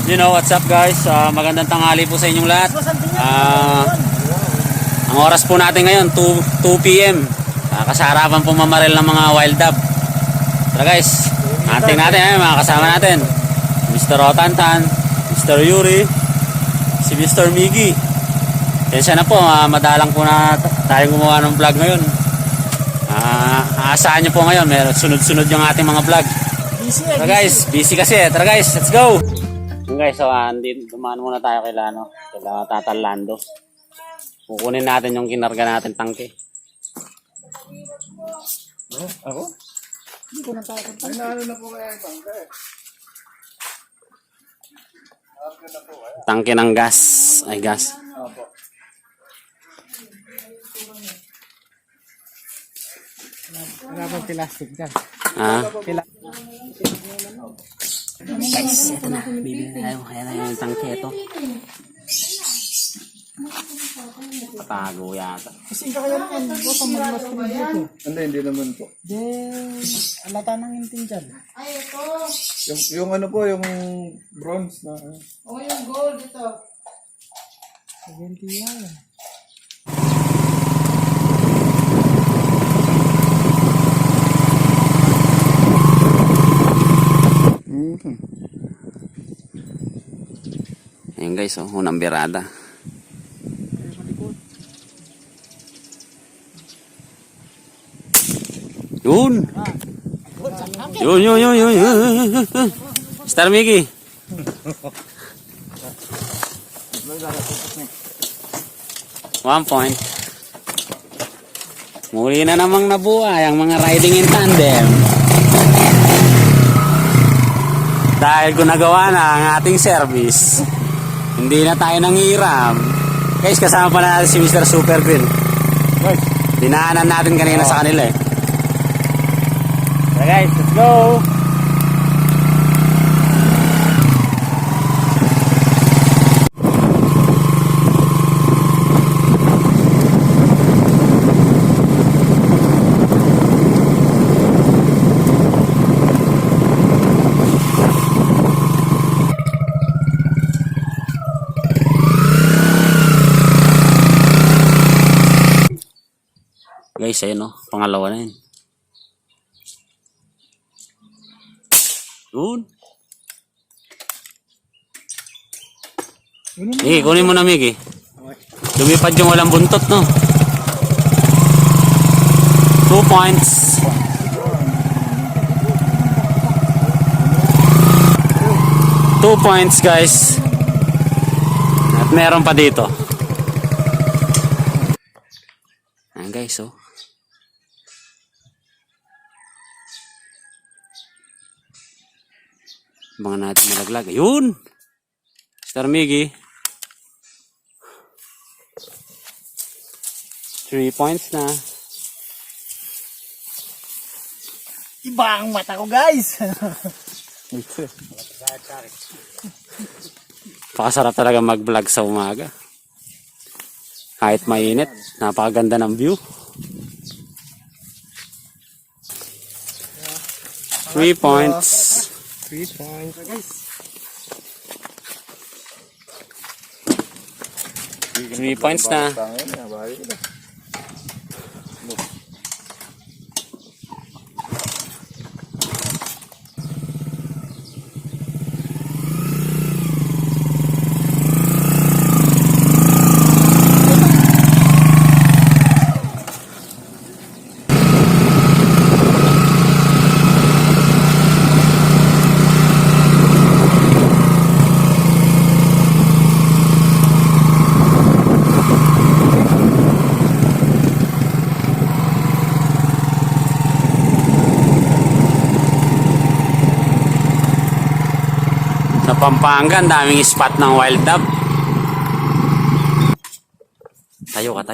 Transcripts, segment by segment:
You know what's up guys, magandang tanghali po sa inyong lahat. Ang oras po natin ngayon 2 PM. Kasarapan po mamaril ng mga wild dove. Tara guys, ating natin mga kasama natin, Mr. Otantan, Mr. Yuri, si Mr. Miggy. Kaya na po, madalang po na tayong gumawa ng vlog ngayon. Aasahan nyo po ngayon, sunod-sunod yung ating mga vlog. Tara guys, busy kasi. Tara guys, let's go! Guys, so dumaan muna tayo kay Tatal Lando. Kukunin natin yung kinarga natin tangke. Ako? Hindi ko na tayo. Ano na po kaya yung tangke? Tangke ng gas. Ay, gas. Opo. Wala pang plastic dyan. Guys, ito na. Bibili na tayo. Kaya na yung tangke ito. Patago yata. Kasi kaya naman, botang magmas ko na dito. Hindi naman po. Alata ng intin dyan. Ay, ito. Yung ano po, yung bronze na. O, yung gold ito. 70 yan. Ayan guys, oh, unang birada. Yun! Yun! Star Mickey! 1 point. Muli na namang nabuhay ang mga riding in tandem. Dahil kung nagawa na ang ating service, hindi na tayo nangiram. Guys, kasama pa natin si Mr. Super Green. Dinaanan natin kanina sa kanila eh. So guys, let's go! Guys, ayun o. Pangalawa na yun. Yun. Migi, kunin mo na Migi. Lumipad yung walang buntot, no? 2 points. 2 points, guys. At meron pa dito. Ayan, guys, oh. Mga natin malaglag. Ayun! Star Miggy. 3 points na. Iba ang mata ko, guys! Pakasarap talaga mag-vlog sa umaga. Kahit mainit, napakaganda ng view. 3 points. 3 points. Guys. 3 points na. Sa Pampanga, ang daming spot ng wild dove. Tayo ka.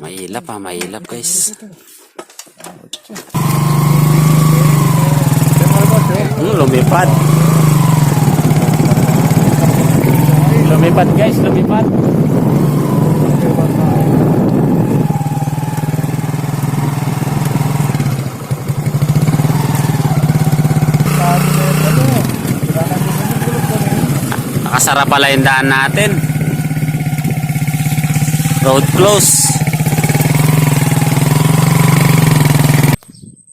Mahilap guys. Lumipad. Lumipad guys, lumipad. napakasarap pala yung daan natin. Road close.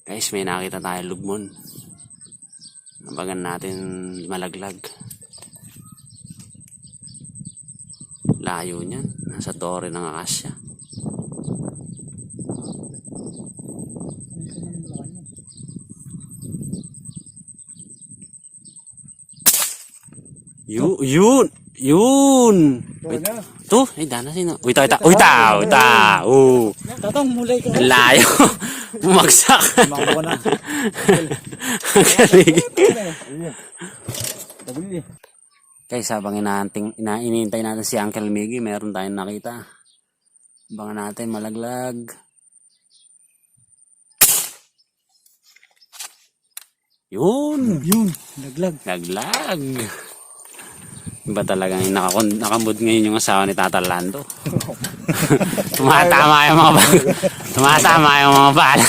Guys, may nakita tayo lugmon. Nabagan natin malaglag. Layo niyan. Nasa Torre ng Akasya. Yun! Wait, to? Ay, dana sino? Uy, ta! Oh! Tatong, mulay ka. Layo! Bumagsak! Makakuha na. Galing. Guys, habang iniintay natin si Uncle Miggy, meron tayong nakita. Abangan natin, malaglag. Yun! Laglag! Iba talagang nakamod ngayon yung asawa ni Tata Lando. Tumatama yung mga bala.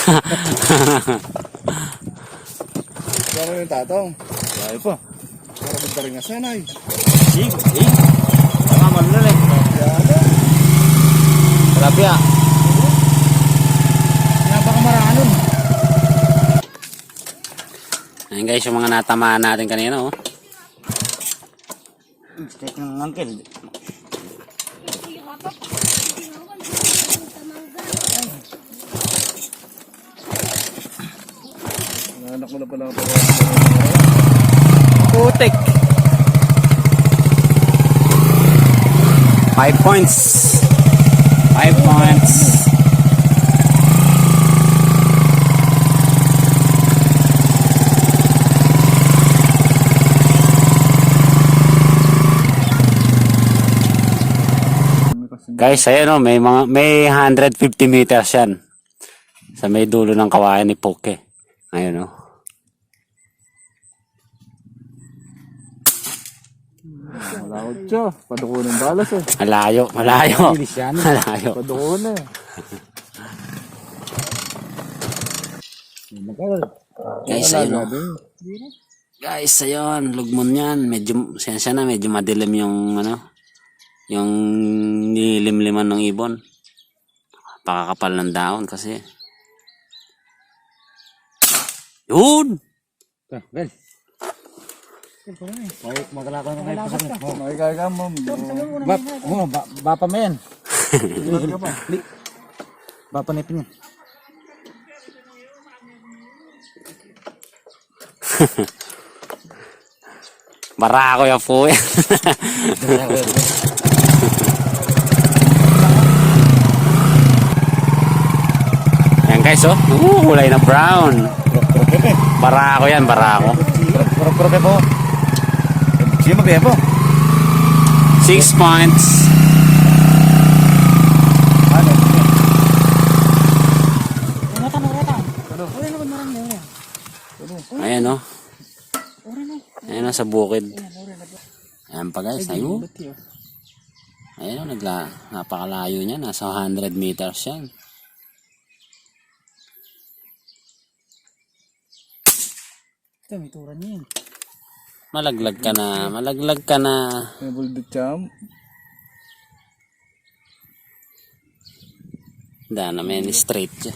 Pero yung tatong. Kaya pa. Para magdaring nga sanay. Tama malulun eh. Tilapia. Napakamaraan. Ayun guys, yung mga natamaan natin kanina oh. Steak ng uncle. Anak mo na pala ako. Putik. 5 points. 5 points. Guys, ayan o, may 150 meters yan. Sa may dulo ng kawayan ni Poke. Ayun o. Malakot siya. Paduko ng balas eh. Malayo. Malayo. Paduko na eh. Guys, ayun o. Guys, ayun. Lugmon yan. Medyo, sensya na, medyo madilim yung yung nilimliman ng ibon. Pakakapal ng daon kasi. Yun! Bel. Magalakaw na kayo pa. Makikaya ka mo. Bapa mo yan. Bapa na ipin yan. Barako yan po yan. Yan guys oh. Kulay na brown. Barako yan, barako. Puro po. Siya magkaya po. 6 points. Ayan oh. Ayan oh, sa bukid. Ayan pa guys, ayun. Ayan oh, napakalayo niya. Nasa 100 meters yan. Ito, may tura niya yan. Malaglag ka na. May bulldog champ. Dana men, straight siya.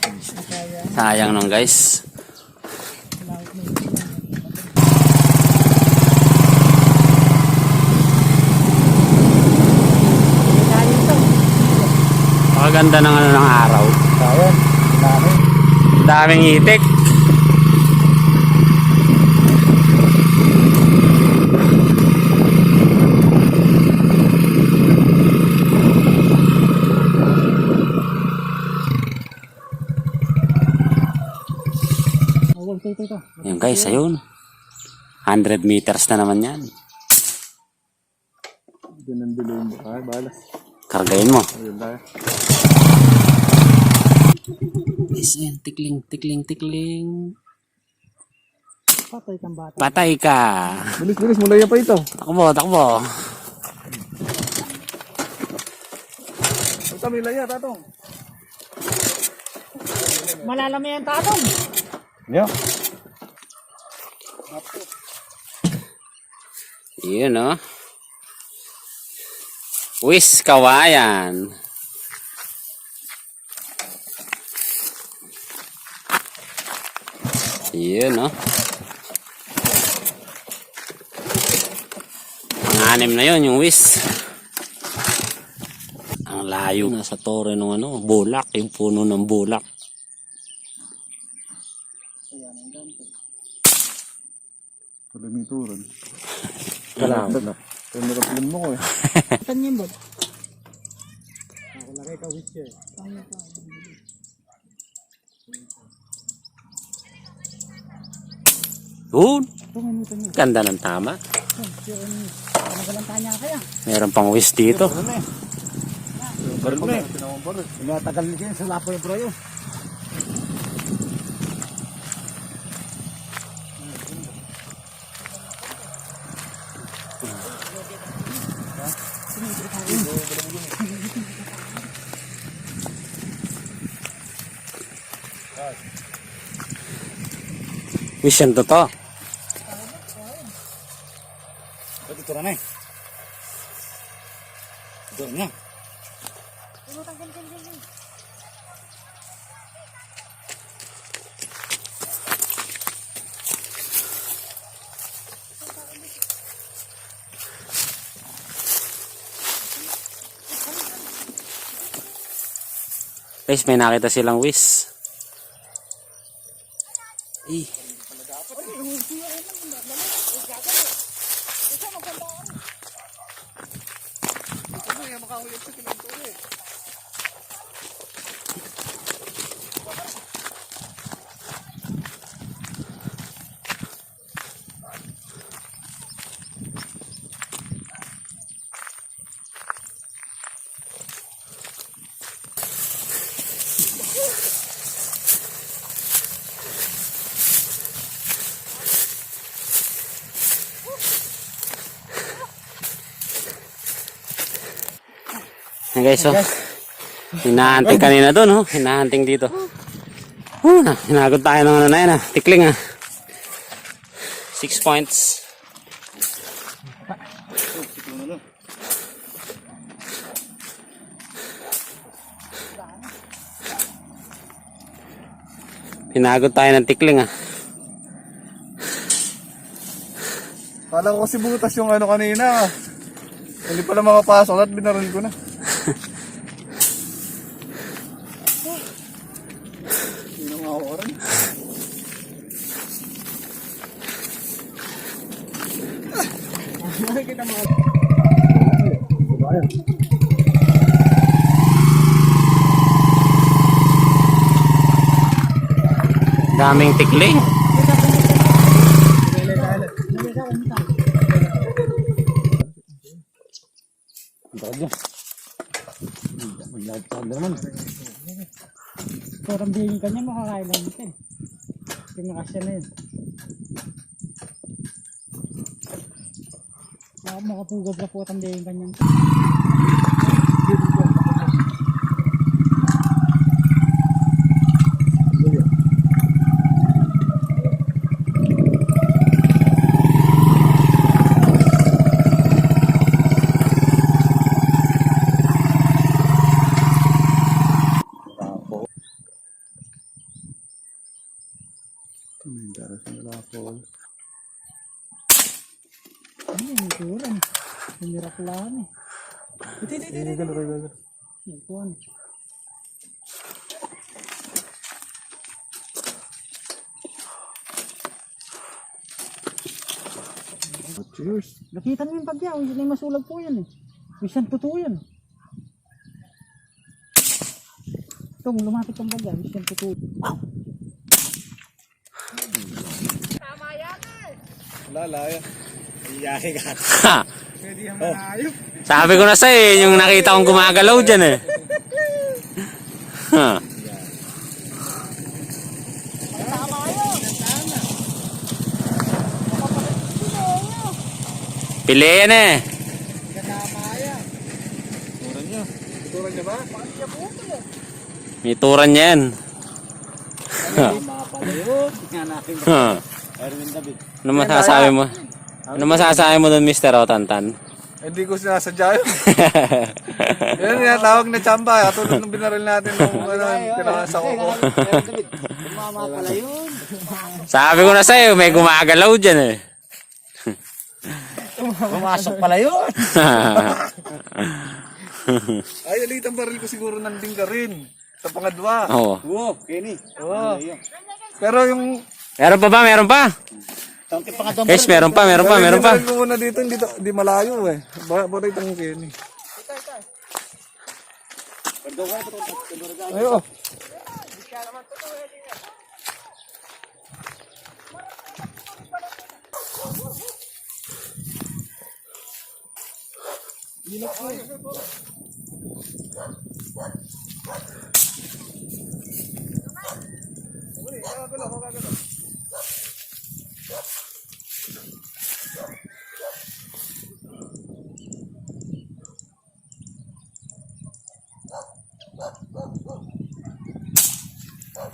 Sayang nung guys. Pakaganda ng ng araw. Sayang. Daming itik. Yan guys, ayun. 100 meters na naman yan. Doon ang dulo yung bukay, balas. Kargayin mo. Ayun tayo. Guys, yan. Tikling. Patay kang bata. Patay ka. Bilis, mulaya pa ito. Takbo. Ito, may laya, tatong. Malalami yan tatong. Yeah. Yun oh. Wis Kawayan. Yun, no? Pang-anim na yun, yung wis. Ang layo. Nasa tore ng ano, bulak. Yung puno ng bulak. Tuloy-tuloy. Kailangan na. Pinarapin mo ko eh. Saan yun, Bob? Ako laki ka witch eh. Yun. Ganda ng tama. Nagalantaan niya kaya. Meron pang wis dito. Baril mo eh. Matagal niya sa lapo yung pro yun. Wis yan to. Ito na eh. Ito na. Guys, may nakita silang wis. Eh. Guys, so, hinahanting kanina doon, oh. Hinahanting dito. Hinagod tayo ng ano na yan, tikling, 6 points. Hinagod tayo ng tikling, Kala ko kasi butas yung ano kanina. Hindi pala makapasok at binaril ko na. Sino nga ako rin? Nakikita mo. Daming tikling. Parang biging ka niya, makakailan natin. Pinakasya na yun. Makapugod na po ang biging ka niya. Turan. Hirap lang Ito. Cheers. Nakita mo yung bagya, hindi na masulag po yan eh. Bisan totoo yan. Itong lumapit ang bagya, bisan totoo. Tama yan eh! Lalaya. Iyahe ka. Ha! Pwede yung manayop. Sabi ko na sa'yo, yung nakita kong gumagalaw dyan Ha. Pili yan Turan niya. Turan niya ba? May turan niya yan. Ha. Erwin David. Ano masasabi mo? Ano masasabi mo doon, Mr. Otantan? Hindi ko sinasadya yun. Yan yung tawag na tsamba. Katulad ng binaril natin nung pinakasa ko. Tumama pala yun. Sabi ko na sa'yo, may gumagalaw dyan eh. Pumasok pala yun. Ay, ulit ang baril ko siguro nanding ka rin. Sa pangadwa. Oo. Oo, Kenny. Oo. Pero yung... Meron pa ba? Meron pa? Tangki pa nga doon. Guys, meron pa. Baril ko muna dito, hindi malayo eh. Bakit itong Kenny? Ayo.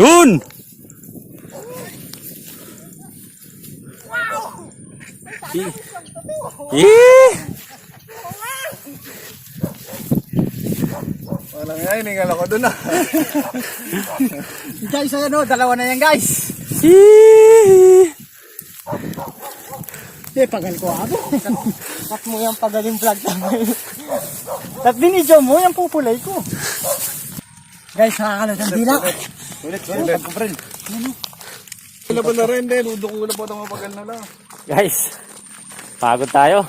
Yun! Eh! Walang nga, hiningal ako dun ah. Guys, ayan o. Dalawa na yan, guys. Pagal ko ako. Cut mo yung pagaling vlog namin. At binidyo mo yung pupulay ko. Guys, nakakalot ang dila. Ulit. Wala pa na rin din. Udok-ula po itong mapagal na lang. Guys, pagod tayo.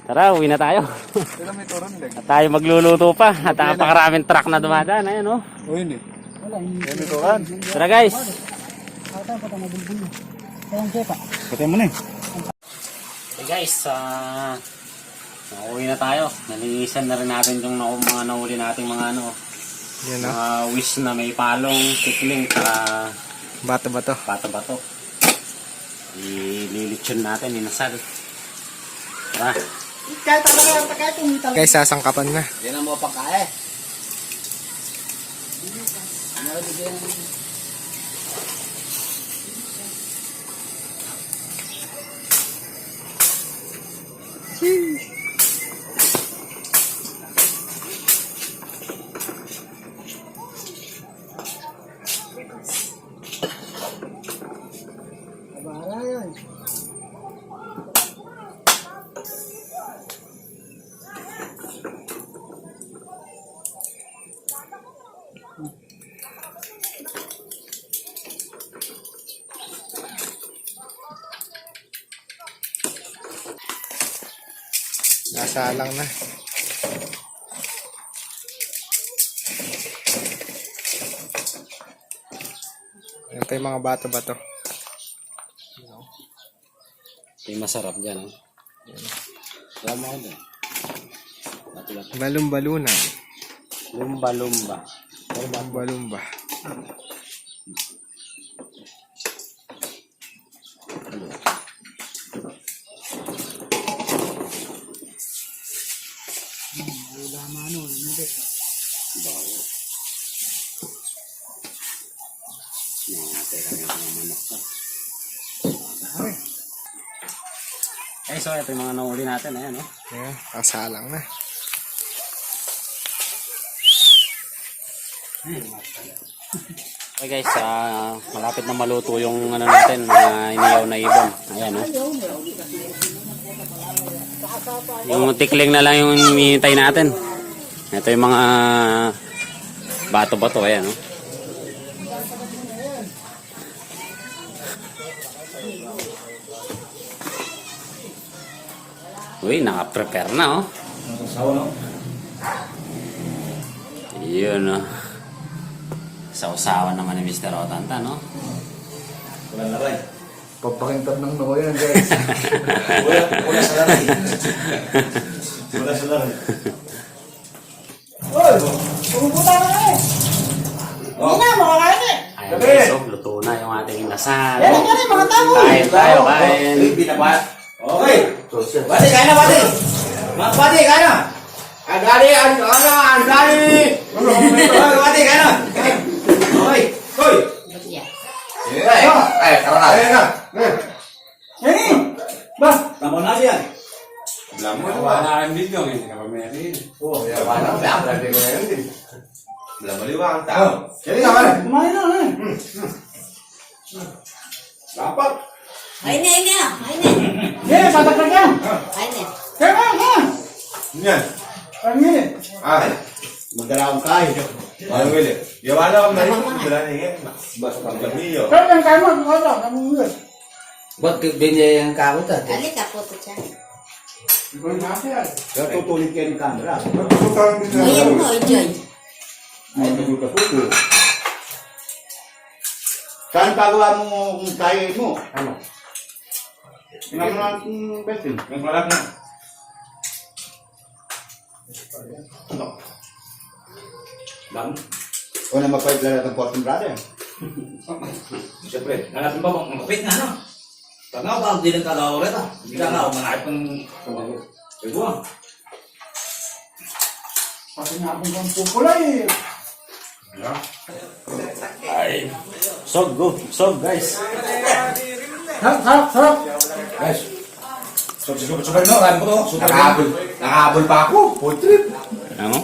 Tara, uwi na tayo. Sila may turon din. At tayo magluluto pa. At napakaraming truck na dumadaan. Ayan o. O yun eh. Wala, hindi. Yan may turon. Tara guys. Kata pa tayo mabulbul. Kayang kepa. Patay mo na eh. Hey guys, uuwi na tayo. Nalinisan na rin natin yung mga nahuli nating mga ano. Yan Mga wish na may palong, tikling, saka Bato-bato. bato-bato. Ililitsyon natin, inasal. Tara. Kahit talaga yung takay, tumita lang. Guys, sasangkapan na. Yan ang mga pagkain. Ano bigyan ng... Abara yun. Nasalang na. Yan tayo mga bato-bato. Ito yung masarap dyan. Oh. Alam mo ako dyan. Bato-bato. Balumbalunan. Lumba-lumba. Balumba. Okay, so ito yung mga nahuli natin. Ayan, oh. Yan, kasalang na. Okay guys, malapit na maluto yung ano natin, mga iniyaw na ibon. Ayan, oh. Yung tikling na lang yung hinihintay natin. Ito yung mga bato-bato. Ayan, oh. Uy, naka-prepare na, oh. Yun, oh. Sausawan naman ni Mr. Otanta, no? Wala na rin. Papakintap ng noo yan, guys. Wala sa lari. Wala sa lari. Uy! Pumuputa na nga eh! Hindi na, makakain eh! Ayan guys, oh, luto na yung ating inasal. Yan ang mga tao! Kain tayo, kain. Binabat. Okay. Bati, kain na, bati. Mga bati, kain na. Andali, andali. Bati, kain na. Okay. Koy. Ay, tara na. Kain na. Yan eh! Ba? Tama na siya. Alam mo, wala kang video, hindi ka pa meron. Oo, wala ko lang. Grabe ko na yun din. Wala maliwa ang tao. Sige nga, pare. Kumain na eh. Dapat. Kain na. Yeah, patak yan. Kain na. Kaya. Yan. Kami. Ay. Magdala akong kain. Ano wili? Yawa na akong narinig. Magdala na yun. Basta pang kamiyo. Kaya lang kayo mo. Kamulit. Ba't binigay ang kakot ah? Halika po to siya. Pero tutulit kayo ng camera. Nagpuputahan din na. Ayan mo, enjoy. Ay, nagkakaputo. Saan pagawa mo kung tayo mo? Ano? Tingnan mo lang kung besin. Ang malak na. Bang? O na mapait lang natin Fortune Brother. Siyempre, nalasin ba ang kapit na, no? Pag nga ba, hindi lang talaga ulit, ah. Hindi ka nga, manakit ng... Ego, Kasi nga akong kang pupulay. Sog, guys. Sarap. Guys, super no, kaya mo to. Nakahabol pa ako. Food trip. Ano?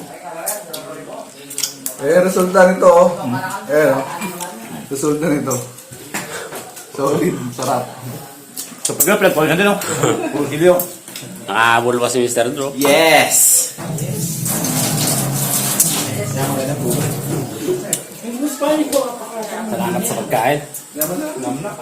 Resulta nito, oh. Oh. Resulta nito. Solid, sarap. So, pag-upload, pag ganda, no? Puro kilo. Nakahabol pa si Mr. Drew. Yes! Salamat sa pagkain. Yaman na.